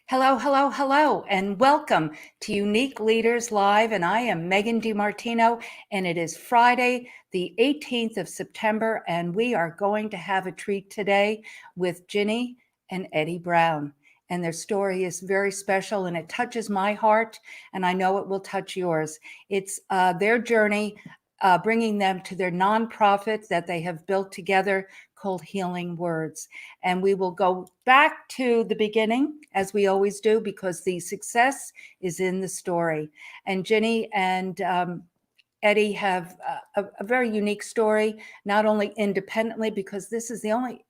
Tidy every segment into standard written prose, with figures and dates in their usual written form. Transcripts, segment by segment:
Hello, hello, hello, and welcome to Unique Leaders Live. And I am Megan DiMartino, and it is Friday, the 18th of September, and we are going to have a treat today with Ginny and Eddie Brown. And their story is very special, and it touches my heart, and I know it will touch yours. It's their journey, bringing them to their nonprofit that they have built together called Healing Words. And we will go back to the beginning, as we always do, because the success is in the story. And Ginny and Eddie have a very unique story, not only independently, because this is the only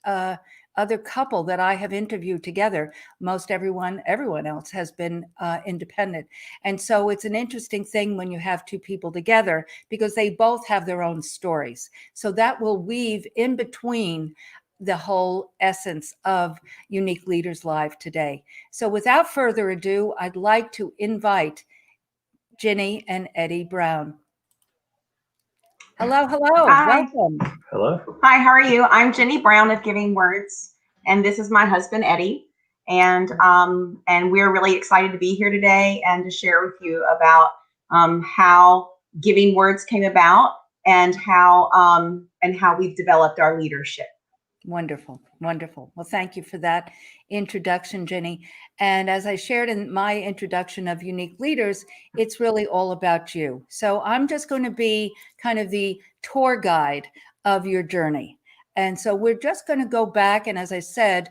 other couple that I have interviewed together. Most everyone else has been independent. And so it's an interesting thing when you have two people together because they both have their own stories. So that will weave in between the whole essence of Unique Leaders Live today. So without further ado, I'd like to invite Ginny and Eddie Brown. Hello, hello, Hi. welcome. Hello. Hi, how are you? I'm Ginny Brown of Giving Words, and this is my husband Eddie. And we're really excited to be here today and to share with you about how Giving Words came about and how we've developed our leadership. Wonderful, wonderful. Well, thank you for that introduction, Ginny. And as I shared in my introduction of Unique Leaders, it's really all about you. So I'm just going to be kind of the tour guide of your journey. And so we're just going to go back. And as I said,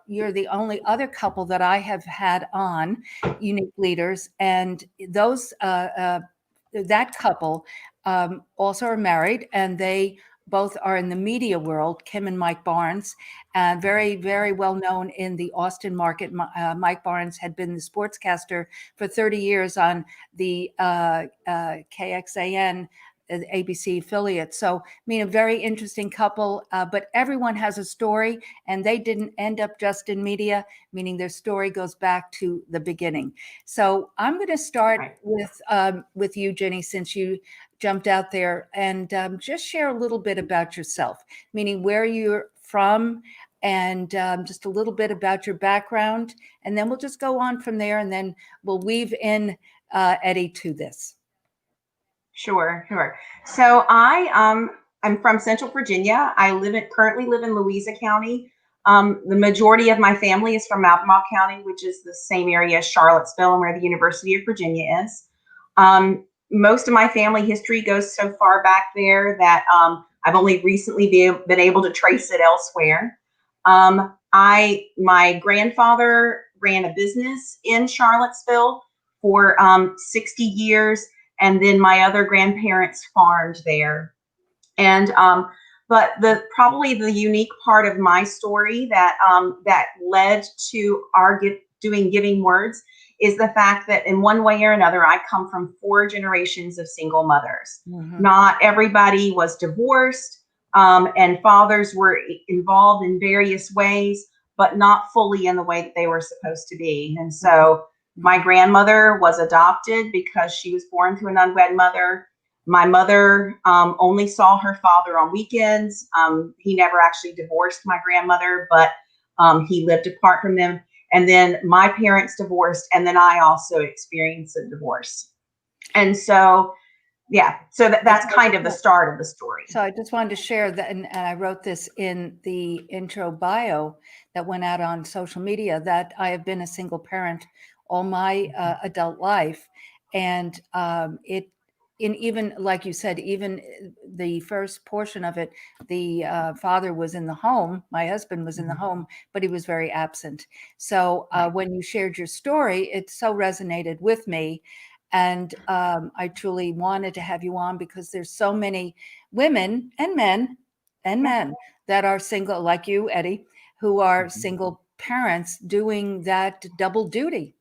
you're the only other couple that I have had on Unique Leaders. And that couple also are married, and they both are in the media world, Kim and Mike Barnes, very, very well known in the Austin market. Mike Barnes had been the sportscaster for 30 years on the KXAN, ABC affiliate. So, I mean, a very interesting couple, but everyone has a story, and they didn't end up just in media, meaning their story goes back to the beginning. So I'm going to start with you, Jenny, since you jumped out there, and just share a little bit about yourself, meaning where you're from, and just a little bit about your background, and then we'll just go on from there, and then we'll weave in Eddie to this. Sure. So I'm from Central Virginia. Currently live in Louisa County. The majority of my family is from Albemarle County, which is the same area as Charlottesville and where the University of Virginia is. Most of my family history goes so far back there that I've only recently been able to trace it elsewhere. My grandfather ran a business in Charlottesville for 60 years. And then my other grandparents farmed there. But probably the unique part of my story that led to our doing Giving Words is the fact that in one way or another, I come from 4 generations of single mothers. Mm-hmm. Not everybody was divorced, and fathers were involved in various ways, but not fully in the way that they were supposed to be. And so my grandmother was adopted because she was born to an unwed mother. My mother only saw her father on weekends. He never actually divorced my grandmother, but he lived apart from them. And then my parents divorced, and then I also experienced a divorce. And so, that's kind of the start of the story. So I just wanted to share that, and I wrote this in the intro bio that went out on social media, that I have been a single parent all my adult life. And even like you said, even the first portion of it, the father was in the home, my husband was in the home, but he was very absent. So when you shared your story, it so resonated with me. And I truly wanted to have you on because there's so many women and men that are single, like you, Eddie, who are single parents doing that double duty.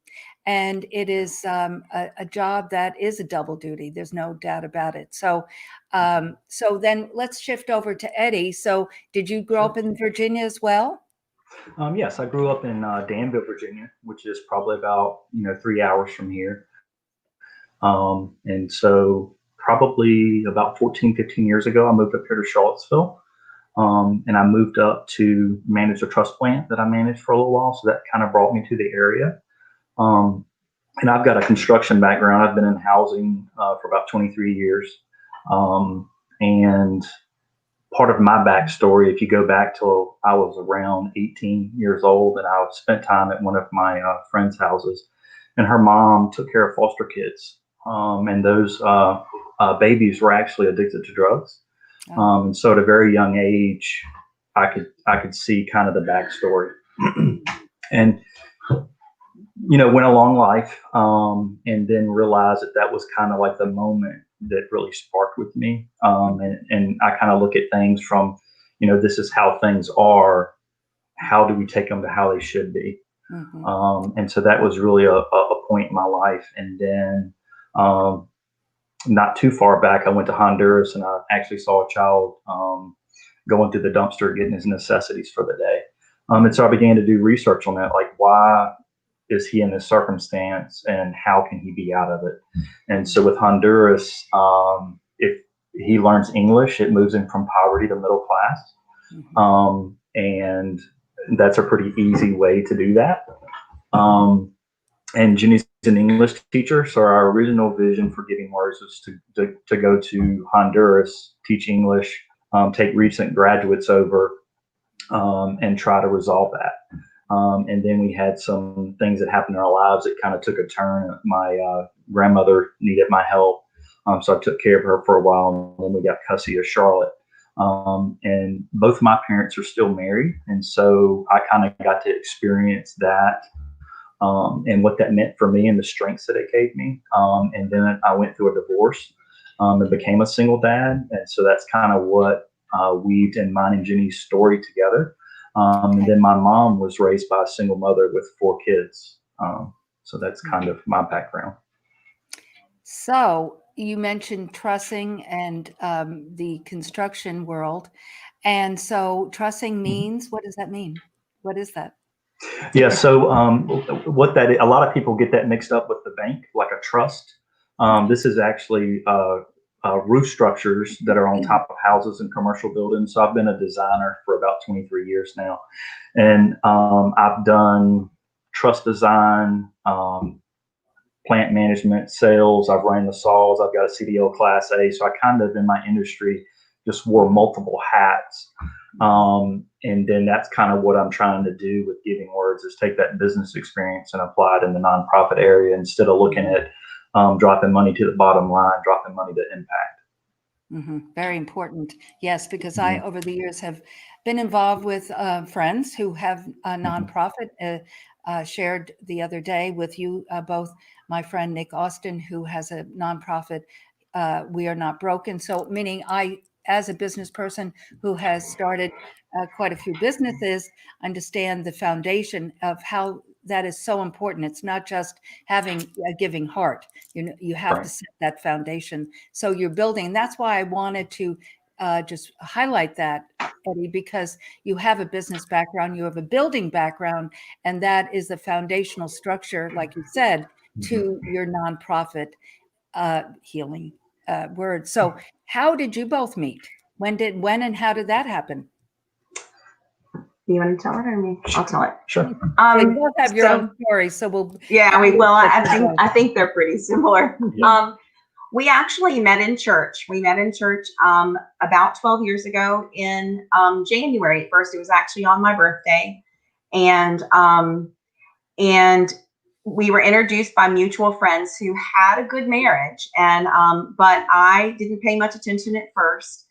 And it is a job that is a double duty. There's no doubt about it. So then let's shift over to Eddie. So did you grow up in Virginia as well? Yes, I grew up in Danville, Virginia, which is probably about 3 hours from here. And so probably about 14, 15 years ago, I moved up here to Charlottesville. And I moved up to manage a trust plant that I managed for a little while. So that kind of brought me to the area. Um, and I've got a construction background. I've been in housing for about 23 years. And part of my backstory, if you go back till I was around 18 years old, and I spent time at one of my friends' houses, and her mom took care of foster kids. And those babies were actually addicted to drugs. And so at a very young age, I could see kind of the backstory. And went along life, and then realized that was kind of like the moment that really sparked with me. And I kind of look at things from, this is how things are. How do we take them to how they should be? And so that was really a point in my life. And then not too far back, I went to Honduras, and I actually saw a child going through the dumpster getting his necessities for the day. And so I began to do research on that, like, why is he in this circumstance and how can he be out of it? And so with Honduras, if he learns English, it moves him from poverty to middle class. And that's a pretty easy way to do that. And Ginny's an English teacher. So our original vision for Giving Words was to go to Honduras, teach English, take recent graduates over, and try to resolve that. And then we had some things that happened in our lives that kind of took a turn. My grandmother needed my help. So I took care of her for a while, and then we got custody of Charlotte. And both my parents are still married. And so I kind of got to experience that, and what that meant for me and the strengths that it gave me. And then I went through a divorce, and became a single dad. And so that's kind of what weaved in mine and Ginny's story together. And then my mom was raised by a single mother with 4 kids. So that's kind of my background. So you mentioned trussing and the construction world. And so trussing means, what does that mean? What is that? Yeah. So what that is, a lot of people get that mixed up with the bank, like a trust. This is actually roof structures that are on top of houses and commercial buildings. So I've been a designer for about 23 years now, and I've done truss design, plant management, sales. I've ran the saws. I've got a CDL Class A. So I kind of, in my industry, just wore multiple hats. And then that's kind of what I'm trying to do with Giving Words, is take that business experience and apply it in the nonprofit area, instead of looking at dropping money to the bottom line, dropping money to impact. Very important. Yes, because I, over the years, have been involved with friends who have a nonprofit. Shared the other day with you both, my friend Nick Austin, who has a nonprofit, We Are Not Broken. So meaning I, as a business person who has started quite a few businesses, understand the foundation of how that is so important. It's not just having a giving heart. You have to set that foundation. So you're building. And that's why I wanted to just highlight that, Eddie, because you have a business background, you have a building background, and that is the foundational structure, like you said, to your nonprofit healing word. So how did you both meet? When and how did that happen? You want to tell it or me? I'll tell it. Sure. You both have your own story, so we'll. Yeah, I think they're pretty similar. Yeah. We actually met in church. We met in church about 12 years ago in January. At first, it was actually on my birthday, and we were introduced by mutual friends who had a good marriage, and but I didn't pay much attention at first,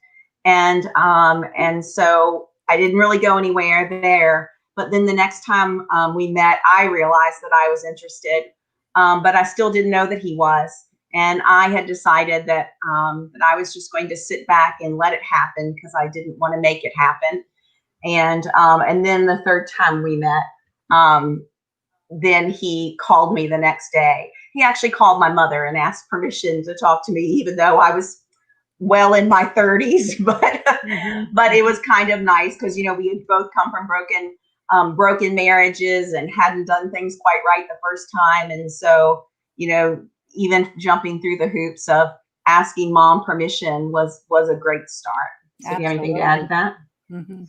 and so I didn't really go anywhere there. But then the next time we met, I realized that I was interested, but I still didn't know that he was. And I had decided that that I was just going to sit back and let it happen, because I didn't want to make it happen. And then the third time we met, then he called me the next day. He actually called my mother and asked permission to talk to me, even though I was well in my 30s. But it was kind of nice, because we had both come from broken marriages and hadn't done things quite right the first time, and so even jumping through the hoops of asking mom permission was a great start. So do you have anything to add to that? Mhm.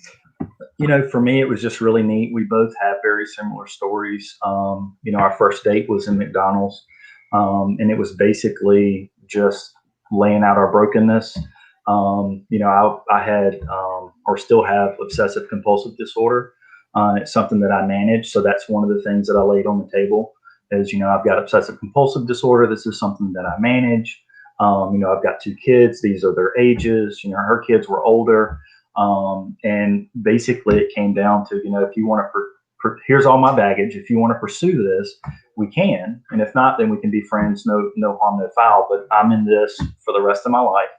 For me, it was just really neat. We both have very similar stories. Our first date was in McDonald's, and it was basically just laying out our brokenness. I had or still have obsessive compulsive disorder. It's something that I manage. So that's one of the things that I laid on the table is, I've got obsessive compulsive disorder. This is something that I manage. I've got two kids. These are their ages. Her kids were older. And basically it came down to, if you want to, here's all my baggage. If you want to pursue this, we can. And if not, then we can be friends. No harm, no foul. But I'm in this for the rest of my life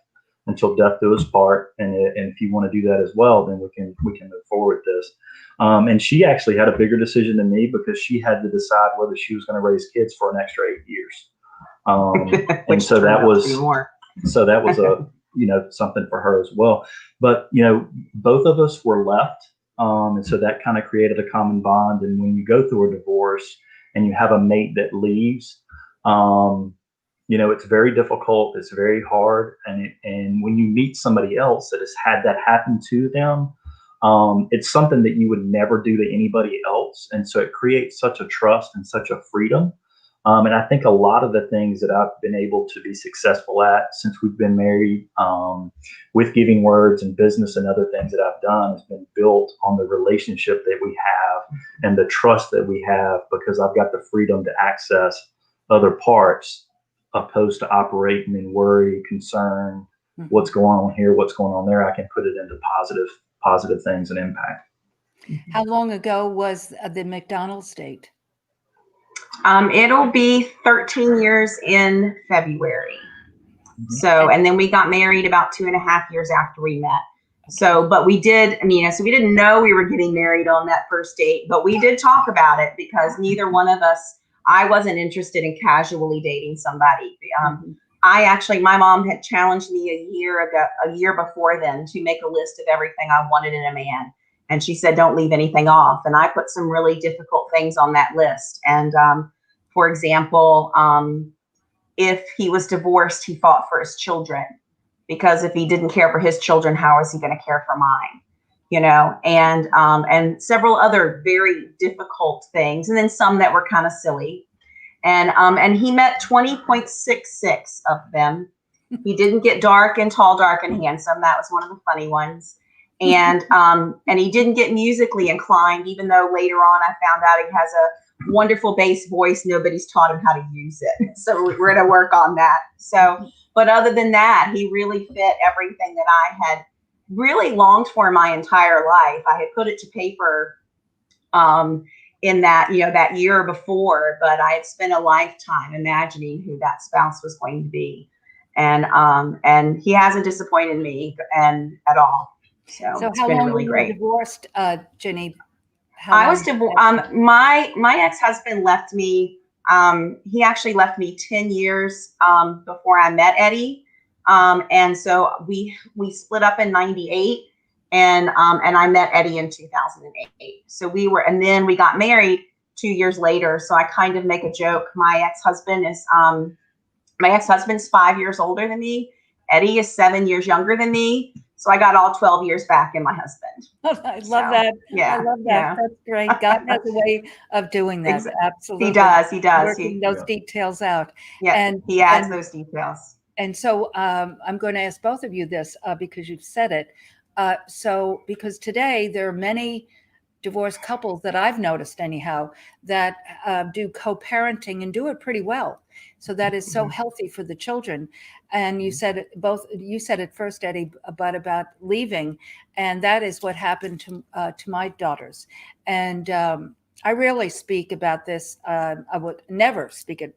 until death do us part. And if you want to do that as well, then we can move forward with this. And she actually had a bigger decision than me because she had to decide whether she was going to raise kids for an extra 8 years. And so that was a, something for her as well. But, both of us were left. And so that kind of created a common bond. And when you go through a divorce and you have a mate that leaves, it's very difficult. It's very hard. And when you meet somebody else that has had that happen to them, it's something that you would never do to anybody else. And so it creates such a trust and such a freedom. And I think a lot of the things that I've been able to be successful at since we've been married, with Giving Words and business and other things that I've done has been built on the relationship that we have and the trust that we have, because I've got the freedom to access other parts opposed to operating in worry, concern, what's going on here, what's going on there. I can put it into positive things and impact. How long ago was the McDonald's date? It'll be 13 years in February. So, and then we got married about 2.5 years after we met. So, but we did, so we didn't know we were getting married on that first date, but we did talk about it because neither one of us, I wasn't interested in casually dating somebody. My mom had challenged me a year before then to make a list of everything I wanted in a man. And she said, don't leave anything off. And I put some really difficult things on that list. And for example, if he was divorced, he fought for his children, because if he didn't care for his children, how is he going to care for mine? And several other very difficult things. And then some that were kind of silly. And he met 20.66 of them. He didn't get dark and tall, dark and handsome. That was one of the funny ones. And he didn't get musically inclined, even though later on I found out he has a wonderful bass voice. Nobody's taught him how to use it. So we're going to work on that. So, but other than that, he really fit everything that I had really longed for my entire life. I had put it to paper in that, that year before, but I had spent a lifetime imagining who that spouse was going to be. And he hasn't disappointed me at all. So it's how been long really were you great. Divorced, Ginny? I was divorced. My ex-husband left me. He actually left me 10 years before I met Eddie. And so we split up in 98, and I met Eddie in 2008. So and then we got married 2 years later. So I kind of make a joke. My ex-husband's 5 years older than me. Eddie is 7 years younger than me. So I got all 12 years back in my husband. I love that. Yeah, I love that. yeah. That's great. God has a way of doing that. Absolutely. He does. Working those details out. Yeah, and he adds those details. And so I'm going to ask both of you this because you've said it. Because today there are many divorced couples that I've noticed anyhow that do co-parenting and do it pretty well. So that is so healthy for the children. And you said it first, Eddie, but about leaving, and that is what happened to my daughters. And I rarely speak about this. I would never speak it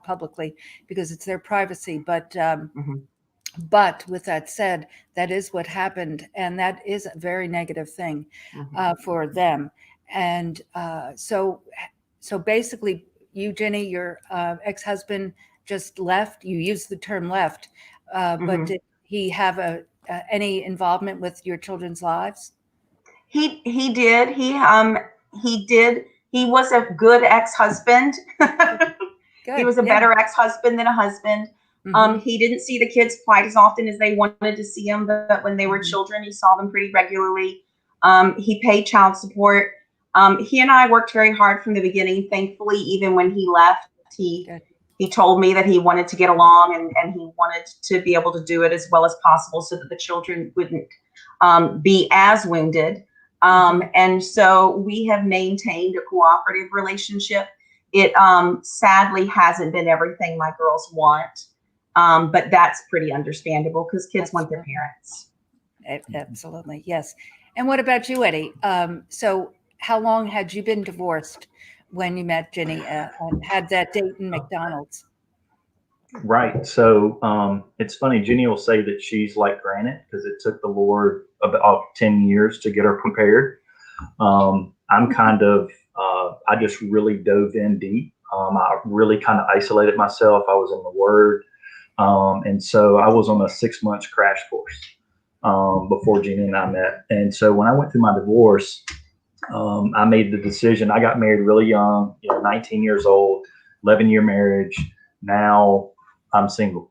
publicly because it's their privacy. But with that said, that is what happened, and that is a very negative thing for them. And so basically, you, Ginny, your ex-husband just left. You used the term left, but did he have any involvement with your children's lives? He did. He did. He was a good ex-husband. He was a better ex-husband than a husband. He didn't see the kids quite as often as they wanted to see them, but when they were children, he saw them pretty regularly. He paid child support. He and I worked very hard from the beginning. Thankfully, even when he left, Good. he told me that he wanted to get along, and he wanted to be able to do it as well as possible so that the children wouldn't be as wounded. And so we have maintained a cooperative relationship. It sadly hasn't been everything my girls want, but that's pretty understandable because kids want their parents. Absolutely. Yes. And what about you, Eddie? So how long had you been divorced when you met Ginny and had that date in McDonald's? Right. So it's funny. Jenny will say that she's like granite because it took the Lord about 10 years to get her prepared. I'm kind of, I just really dove in deep. I really kind of isolated myself. I was in the Word. And so I was on a 6 months crash course before Jenny and I met. And so when I went through my divorce, I made the decision. I got married really young, 19 years old, 11-year marriage. Now I'm single.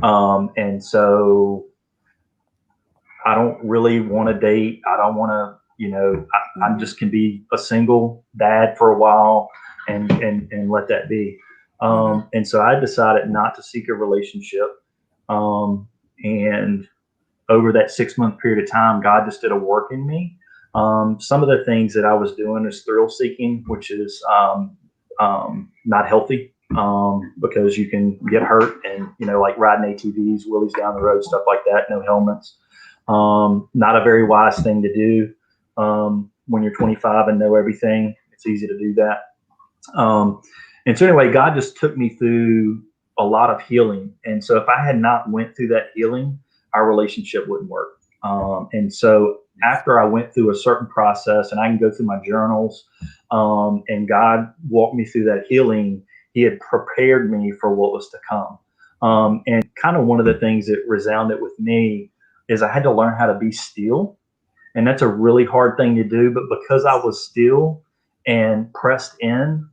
And so I don't really want to date. I don't want to, I just can be a single dad for a while and let that be. And so I decided not to seek a relationship. And over that 6 month period of time, God just did a work in me. Some of the things that I was doing is thrill seeking, which is not healthy. Because you can get hurt and, like riding ATVs, wheelies down the road, stuff like that, no helmets. Not a very wise thing to do when you're 25 and know everything. It's easy to do that. And so anyway, God just took me through a lot of healing. And so if I had not went through that healing, our relationship wouldn't work. And so after I went through a certain process, and I can go through my journals, and God walked me through that healing, He had prepared me for what was to come. And kind of one of the things that resounded with me is I had to learn how to be still. And that's a really hard thing to do. But because I was still and pressed in,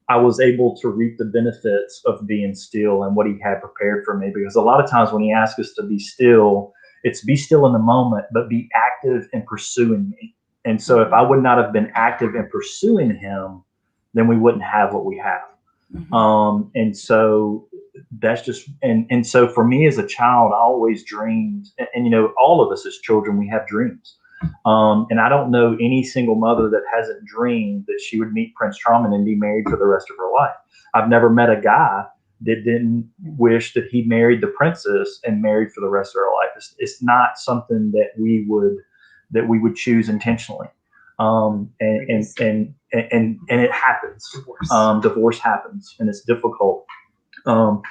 I was able to reap the benefits of being still and what He had prepared for me. Because a lot of times when He asks us to be still, it's be still in the moment, but be active in pursuing me. And so if I would not have been active in pursuing Him, then we wouldn't have what we have. And so that's just, and so for me as a child, I always dreamed, and all of us as children, we have dreams. And I don't know any single mother that hasn't dreamed that she would meet Prince Charming and be married for the rest of her life. I've never met a guy that didn't wish that he married the princess and married for the rest of her life. It's not something that we would choose intentionally. And it happens. Divorce happens, and it's difficult. And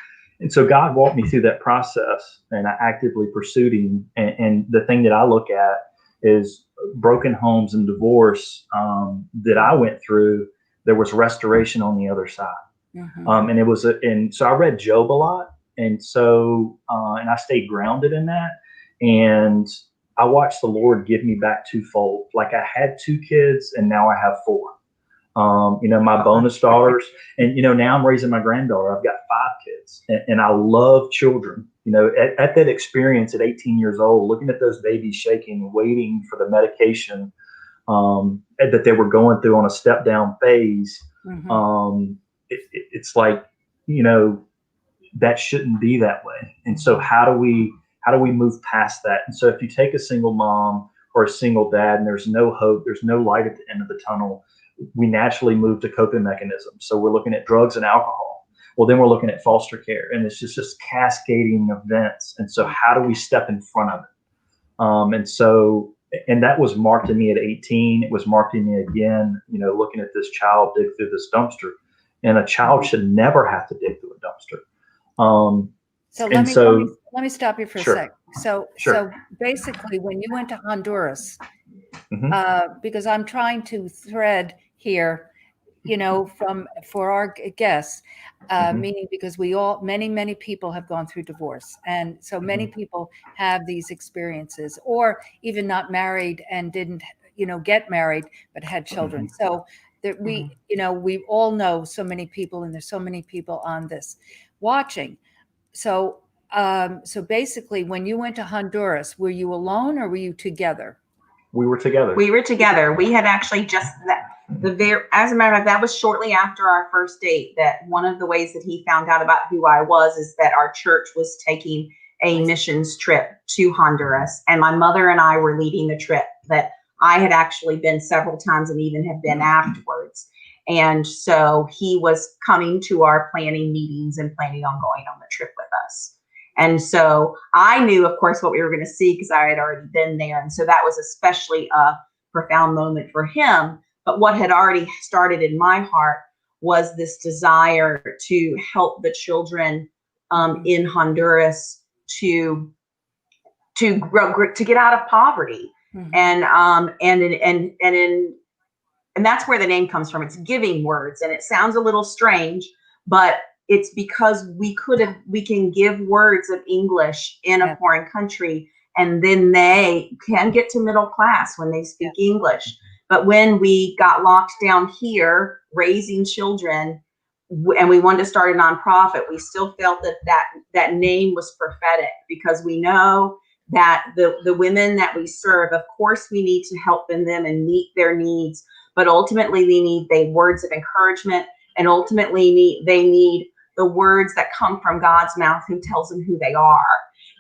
so God walked me through that process, and I actively pursued Him. And the thing that I look at is broken homes and divorce that I went through. There was restoration on the other side, and it was. And so I read Job a lot, and so and I stayed grounded in that, and I watched the Lord give me back twofold. Like I had 2 kids and now I have 4. My bonus daughters, and now I'm raising my granddaughter. I've got 5 kids, and I love children. At that experience at 18 years old, looking at those babies shaking, waiting for the medication that they were going through on a step down phase, it's like that shouldn't be that way. And so how do we move past that? And so if you take a single mom or a single dad and there's no hope, there's no light at the end of the tunnel, we naturally move to coping mechanisms. So we're looking at drugs and alcohol. Well, then we're looking at foster care, and it's just cascading events. And so how do we step in front of it? And that was marked in me at 18. It was marked in me again, looking at this child dig through this dumpster. And a child should never have to dig through a dumpster. So let me stop you for a sec. So basically, when you went to Honduras, because I'm trying to thread here, for our guests, meaning because many people have gone through divorce, and so many people have these experiences, or even not married and didn't, get married but had children. So that we all know so many people, and there's so many people on this watching. So, so basically, when you went to Honduras, were you alone or were you together? We were together. We were together. We had actually just as a matter of fact, that was shortly after our first date. That one of the ways that he found out about who I was is that our church was taking a missions trip to Honduras, and my mother and I were leading the trip. That I had actually been several times and even have been afterwards. And so he was coming to our planning meetings and planning on going on the trip with us. And so I knew, of course, what we were going to see because I had already been there. And so that was especially a profound moment for him. But what had already started in my heart was this desire to help the children in Honduras to get out of poverty. Mm-hmm. And that's where the name comes from. It's giving words, and it sounds a little strange, but it's because we can give words of English in a foreign country, and then they can get to middle class when they speak English. But when we got locked down here, raising children, and we wanted to start a nonprofit, we still felt that name was prophetic, because we know that the women that we serve, of course, we need to help them and meet their needs. But ultimately, they need the words of encouragement, and ultimately they need the words that come from God's mouth, who tells them who they are.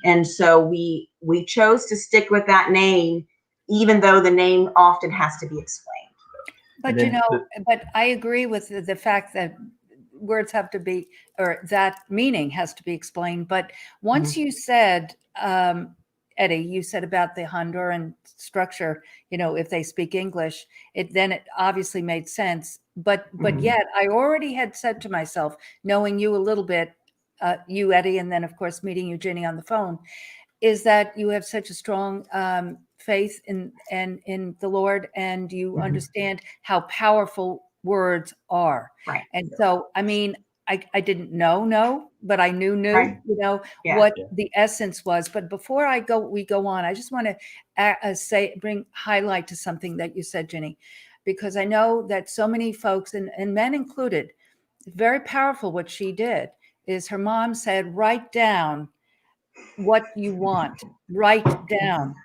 And so we chose to stick with that name, even though the name often has to be explained. But but I agree with the fact that words have to be, or that meaning has to be explained. But once you said, Eddie, you said about the Honduran structure, if they speak English, it obviously made sense. But yet I already had said to myself, knowing you a little bit, you, Eddie, and then of course meeting you, Ginny, on the phone, is that you have such a strong faith in the Lord, and you understand how powerful words are. Right. And so, I mean, I didn't know, but I knew, right. What the essence was. But before we go on, I just want to bring highlight to something that you said, Ginny, because I know that so many folks, and men included, very powerful what she did is her mom said, write down what you want, write down.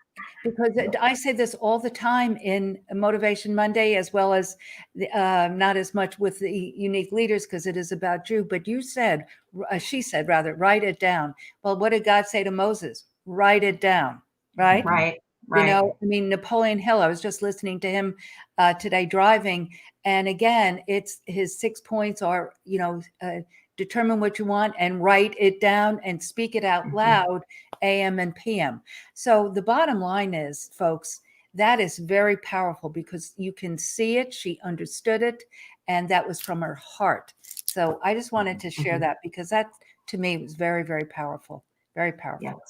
Because I say this all the time in Motivation Monday, as well as not as much with the unique leaders, because it is about you. But she said, write it down. Well, what did God say to Moses? Write it down, right? Right. I mean, Napoleon Hill, I was just listening to him today driving. And again, it's his 6 points are, determine what you want and write it down and speak it out loud, AM and PM. So the bottom line is, folks, that is very powerful, because you can see it. She understood it, and that was from her heart. So I just wanted to share that, because that to me was very, very powerful. Very powerful.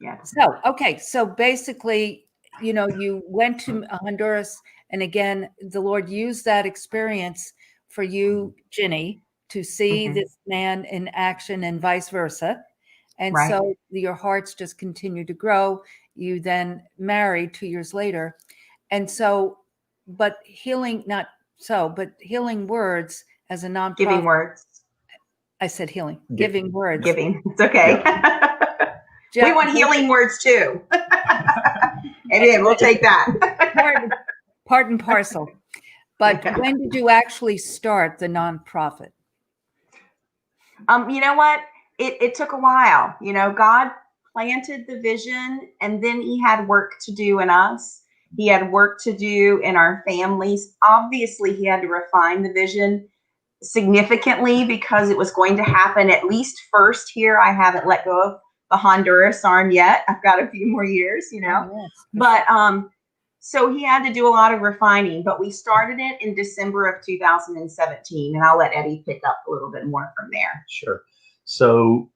Yes. So, okay. So basically, you went to Honduras, and again, the Lord used that experience for you, Ginny, to see this man in action, and vice versa. And so your hearts just continue to grow. You then married 2 years later. And so, but healing words as a nonprofit. Giving words. I said healing. Giving words. Giving. It's okay. We want healing words too. Amen. We'll take that. Part and parcel. But when did you actually start the nonprofit? You know what? It took a while. God planted the vision, and then he had work to do in us. He had work to do in our families. Obviously, he had to refine the vision significantly, because it was going to happen at least first here. I haven't let go of the Honduras arm yet. I've got a few more years, But so he had to do a lot of refining, but we started it in December of 2017, and I'll let Eddie pick up a little bit more from there. Sure. So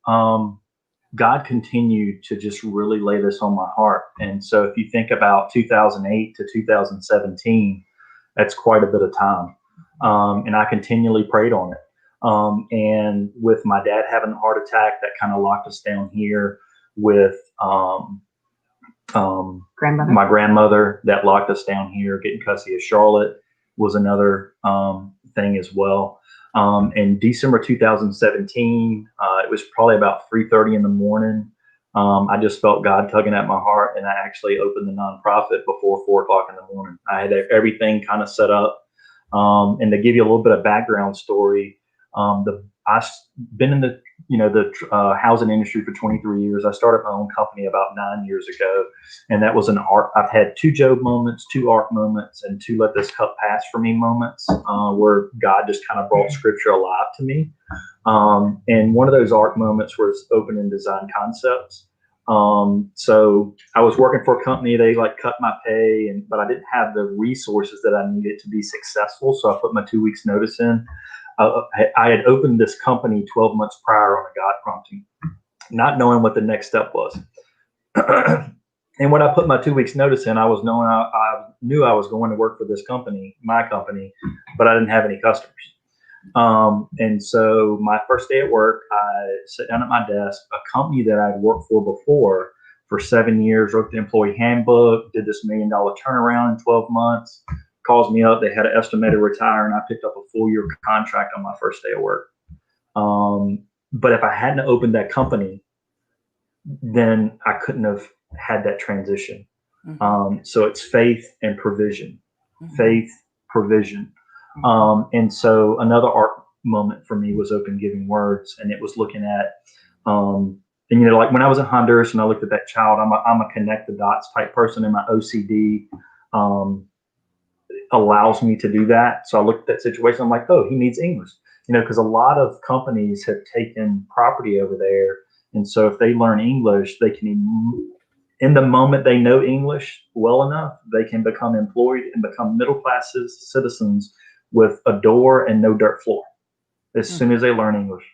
God continued to just really lay this on my heart. And so if you think about 2008 to 2017, that's quite a bit of time. And I continually prayed on it. And with my dad having a heart attack, that kind of locked us down here. With my grandmother, that locked us down here. Getting custody of Charlotte was another thing as well. In December 2017, it was probably about 3:30 in the morning. I just felt God tugging at my heart, and I actually opened the nonprofit before 4 o'clock in the morning. I had everything kind of set up. And to give you a little bit of background story, I've been in the housing industry for 23 years. I started my own company about 9 years ago, and that was an art. I've had 2 Job moments, 2 Ark moments, and 2 Let This Cup Pass for Me moments, where God just kind of brought Scripture alive to me. And one of those Ark moments was open and design concepts. So I was working for a company. They cut my pay, but I didn't have the resources that I needed to be successful. So I put my 2 weeks notice in. I had opened this company 12 months prior on a God prompting, not knowing what the next step was. And when I put my 2 weeks notice in, I knew I was going to work for this company, my company, but I didn't have any customers. And so my first day at work, I sat down at my desk. A company that I'd worked for before for 7 years, wrote the employee handbook, did this $1 million turnaround in 12 months, calls me up. They had an estimated retire, and I picked up a full year contract on my first day of work. But if I hadn't opened that company, then I couldn't have had that transition. So it's faith and provision, faith, provision. And so another Ark moment for me was Open Giving Words, and it was looking at, and when I was in Honduras and I looked at that child, I'm a connect the dots type person, and my OCD allows me to do that. So I looked at that situation. I'm like, oh, he needs English, because a lot of companies have taken property over there, and so if they learn English, they can. In the moment they know English well enough, they can become employed and become middle class citizens with a door and no dirt floor as soon as they learn English.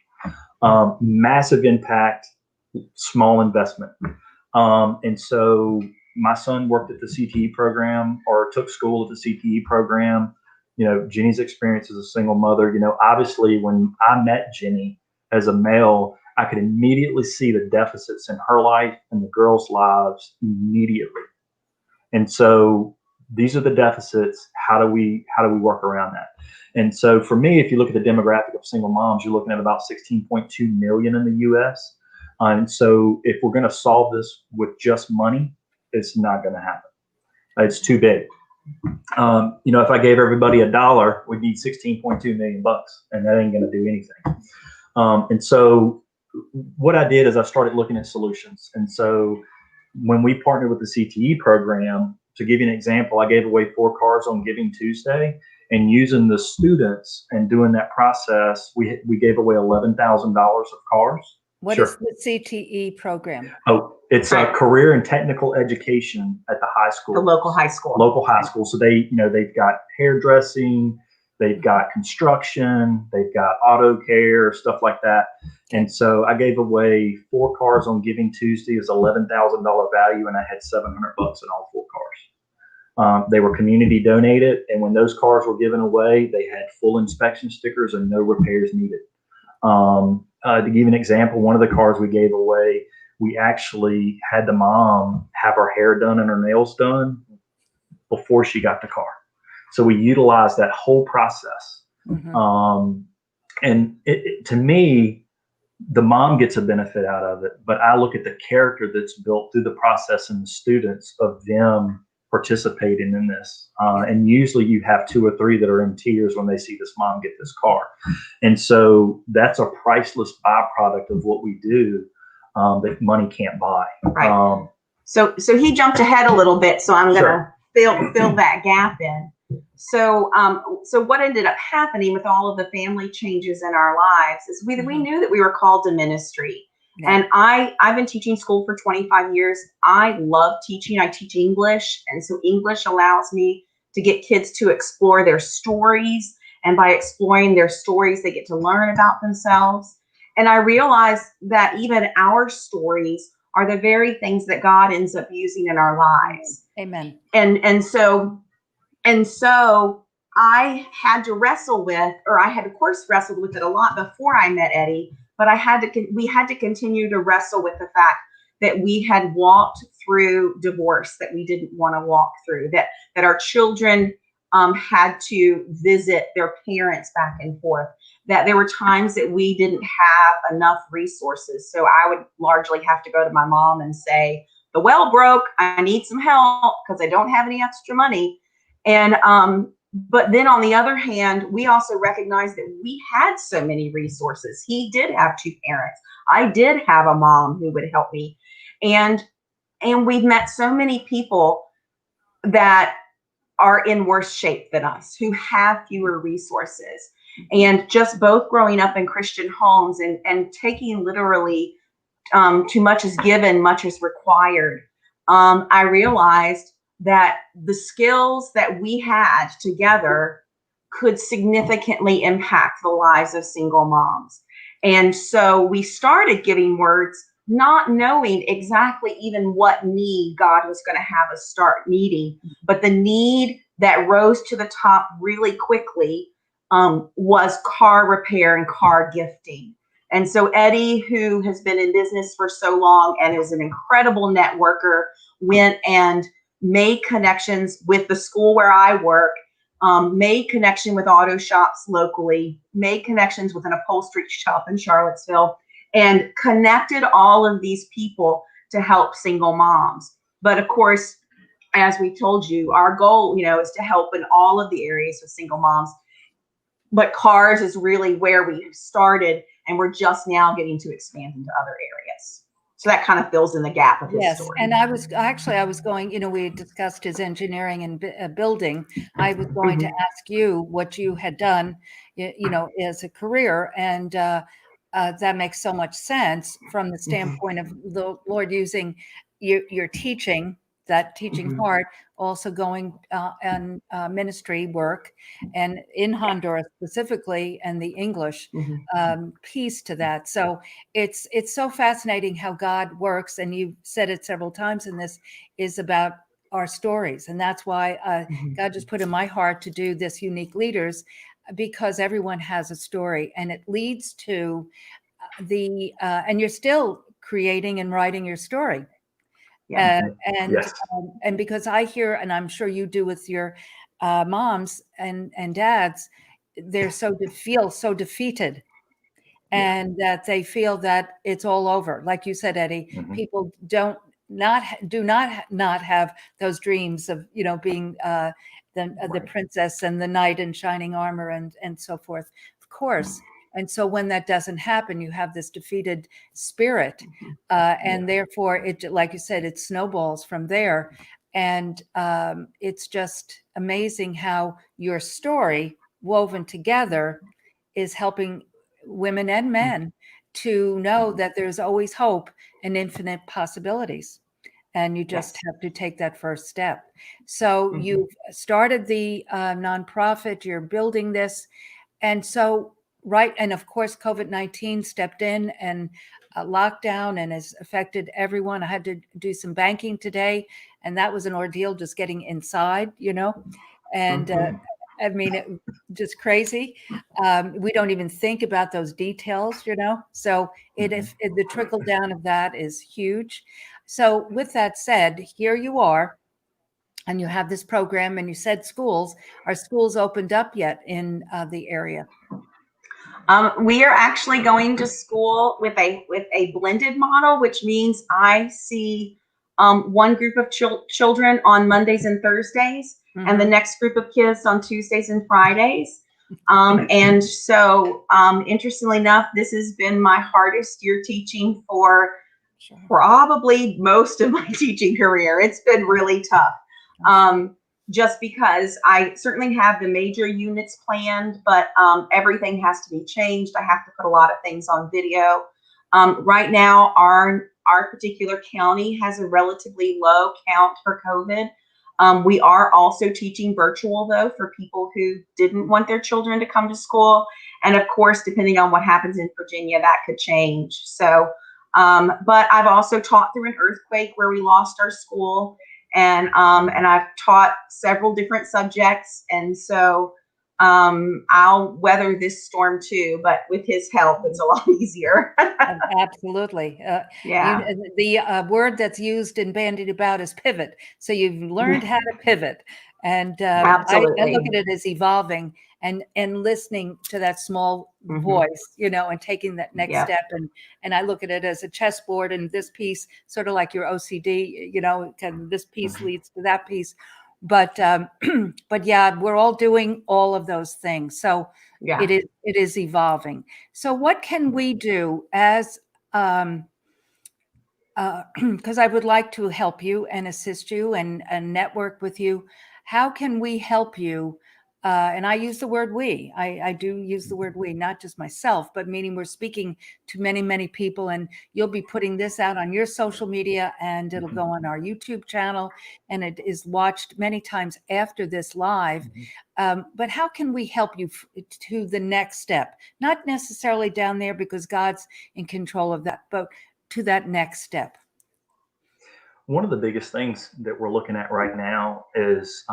Massive impact, small investment. And so my son worked at the CTE program, or took school at the CTE program. Jenny's experience as a single mother, obviously when I met Jenny as a male, I could immediately see the deficits in her life and the girls' lives immediately. And so these are the deficits. How do we work around that? And so for me, if you look at the demographic of single moms, you're looking at about 16.2 million in the U.S. And so if we're going to solve this with just money, it's not going to happen. It's too big. If I gave everybody $1, we'd need 16.2 million bucks, and that ain't going to do anything. And so what I did is I started looking at solutions. And so when we partnered with the CTE program, to give you an example, I gave away 4 cars on Giving Tuesday, and using the students and doing that process, we gave away $11,000 of cars. What Sure. is the CTE program? Oh, it's a career and technical education at the high school. The local high school. Local high school. So they've got hairdressing, they've got construction, they've got auto care, stuff like that. And so I gave away 4 cars on Giving Tuesday. It was $11,000 value, and I had $700 in all 4 cars. They were community donated, and when those cars were given away, they had full inspection stickers and no repairs needed. To give you an example, one of the cars we gave away, we actually had the mom have her hair done and her nails done before she got the car. So we utilized that whole process. And to me, the mom gets a benefit out of it, but I look at the character that's built through the process and the students of them participating in this. And usually you have 2 or 3 that are in tears when they see this mom get this car. And so that's a priceless byproduct of what we do that money can't buy. Right. So he jumped ahead a little bit, so I'm going to fill that gap in. So what ended up happening with all of the family changes in our lives is we knew that we were called to ministry. Yeah. And I've been teaching school for 25 years. I love teaching. I teach English. And so English allows me to get kids to explore their stories. And by exploring their stories, they get to learn about themselves. And I realized that even our stories are the very things that God ends up using in our lives. Amen. And so I had to wrestle with, or I had of course wrestled with it a lot before I met Eddie, but we had to continue to wrestle with the fact that we had walked through divorce that we didn't want to walk through, that our children had to visit their parents back and forth, that there were times that we didn't have enough resources. So I would largely have to go to my mom and say, the well broke, I need some help because I don't have any extra money. And but then on the other hand, we also recognized that we had so many resources. He did have two parents. I did have a mom who would help me. And we've met so many people that are in worse shape than us, who have fewer resources. And just both growing up in Christian homes and taking literally too much is given, much is required. I realized that the skills that we had together could significantly impact the lives of single moms. And so we started giving words, not knowing exactly even what need God was going to have us start meeting, but the need that rose to the top really quickly was car repair and car gifting. And so Eddie, who has been in business for so long and is an incredible networker, went and made connections with the school where I work, made connection with auto shops locally, made connections with an upholstery shop in Charlottesville, and connected all of these people to help single moms. But of course, as we told you, our goal, is to help in all of the areas of single moms. But cars is really where we started, and we're just now getting to expand into other areas. So that kind of fills in the gap of his story. And I was going, we had discussed his engineering and building. I was going to ask you what you had done, as a career. And that makes so much sense from the standpoint of the Lord using your teaching, that teaching part, also going and ministry work, and in Honduras specifically, and the English piece to that. So it's so fascinating how God works, and you've said it several times in this, is about our stories. And that's why God just put in my heart to do this Unique Leaders, because everyone has a story, and it leads to the and you're still creating and writing your story. And because I hear, and I'm sure you do with your moms and dads, they're feel so defeated, and that they feel that it's all over. Like you said, Eddie, people do not have those dreams of being the princess and the knight in shining armor and so forth, of course. And so when that doesn't happen, you have this defeated spirit, and therefore it, like you said, it snowballs from there. And it's just amazing how your story woven together is helping women and men to know that there's always hope and infinite possibilities. And you just have to take that first step. So you've started the nonprofit, you're building this. And so, right. And of course, COVID-19 stepped in and lockdown and has affected everyone. I had to do some banking today, and that was an ordeal, just getting inside, and I mean, just crazy. We don't even think about those details, so the trickle down of that is huge. So with that said, here you are, and you have this program, and you said schools. Are schools opened up yet in the area? We are actually going to school with a blended model, which means I see one group of children on Mondays and Thursdays, and the next group of kids on Tuesdays and Fridays. And so, interestingly enough, this has been my hardest year teaching for probably most of my teaching career. It's been really tough. Just because I certainly have the major units planned, but everything has to be changed. I have to put a lot of things on video. Right now, our particular county has a relatively low count for COVID. We are also teaching virtual, though, for people who didn't want their children to come to school. And of course, depending on what happens in Virginia, that could change. So, but I've also taught through an earthquake where we lost our school. And I've taught several different subjects, and so I'll weather this storm too. But with his help, it's a lot easier. Absolutely. The word that's used and bandied about is pivot. So you've learned how to pivot, and I look at it as evolving. and listening to that small Mhm. voice, and taking that next Yeah. step. And I look at it as a chessboard, and this piece, sort of like your OCD, this piece leads to that piece. But but yeah, we're all doing all of those things. So Yeah. it is evolving. So what can we do as because I would like to help you and assist you and network with you. How can we help you? And I use the word we. I do use the word we, not just myself, but meaning we're speaking to many, many people. And you'll be putting this out on your social media, and it'll go on our YouTube channel, and it is watched many times after this live. But how can we help you to the next step? Not necessarily down there, because God's in control of that, but to that next step. One of the biggest things that we're looking at right now is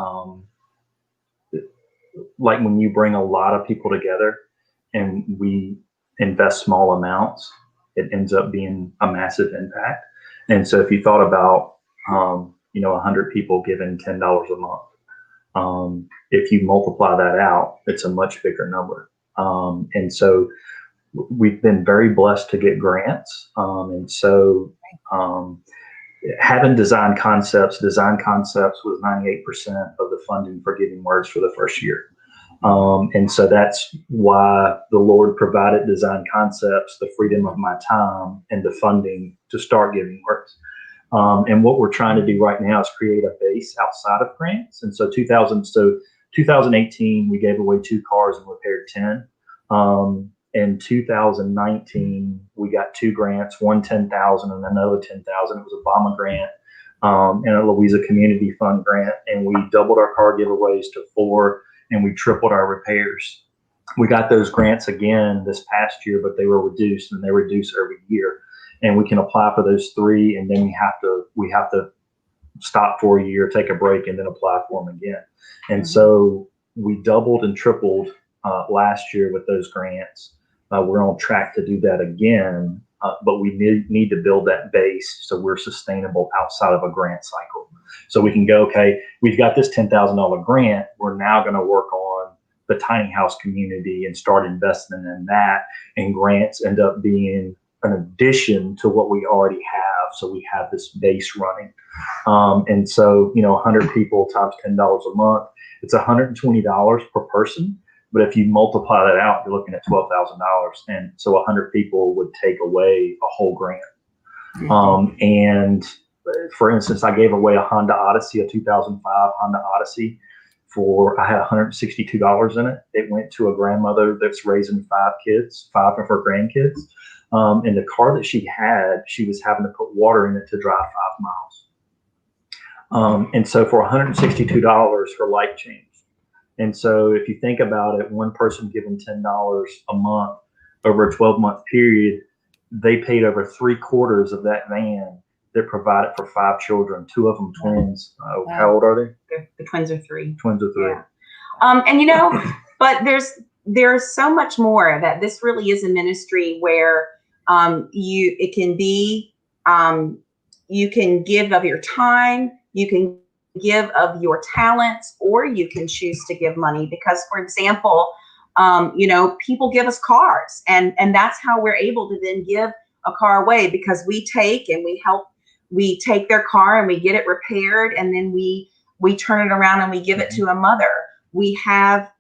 like when you bring a lot of people together and we invest small amounts, it ends up being a massive impact. And so if you thought about, 100 people giving $10 a month, if you multiply that out, it's a much bigger number. And so we've been very blessed to get grants. And so having design concepts was 98% of the funding for Giving Words for the first year. And so that's why the Lord provided Design Concepts, the freedom of my time, and the funding to start Giving Words. And what we're trying to do right now is create a base outside of grants. And so 2018, we gave away 2 cars and repaired 10. In 2019, we got 2 grants, one 10,000 and another 10,000. It was a Obama grant and a Louisa Community Fund grant. And we doubled our car giveaways to 4, and we tripled our repairs. We got those grants again this past year, but they were reduced, and they reduce every year. And we can apply for those 3, and then we have to stop for a year, take a break, and then apply for them again. And so we doubled and tripled last year with those grants. We're on track to do that again, but we need to build that base so we're sustainable outside of a grant cycle. So we can go, okay, we've got this $10,000 grant. We're now going to work on the tiny house community and start investing in that. And grants end up being an addition to what we already have. So we have this base running. And so, 100 people times $10 a month, it's $120 per person. But if you multiply that out, you're looking at $12,000. And so 100 people would take away a whole grant. And for instance, I gave away a Honda Odyssey, a 2005 Honda Odyssey. I had $162 in it. It went to a grandmother that's raising 5 kids, 5 of her grandkids. And the car that she had, she was having to put water in it to drive 5 miles. And so for $162, her life changed. And so if you think about it, one person giving $10 a month over a 12-month period, they paid over 3/4 of that van that provided for 5 children, 2 of them twins. Wow. How old are they? The twins are 3. Twins are 3. Yeah. But there's so much more that this really is a ministry where you can give of your time, you can give of your talents, or you can choose to give money. Because, for example, people give us cars, and that's how we're able to then give a car away, because we take their car and we get it repaired, and then we turn it around and we give it to a mother. We have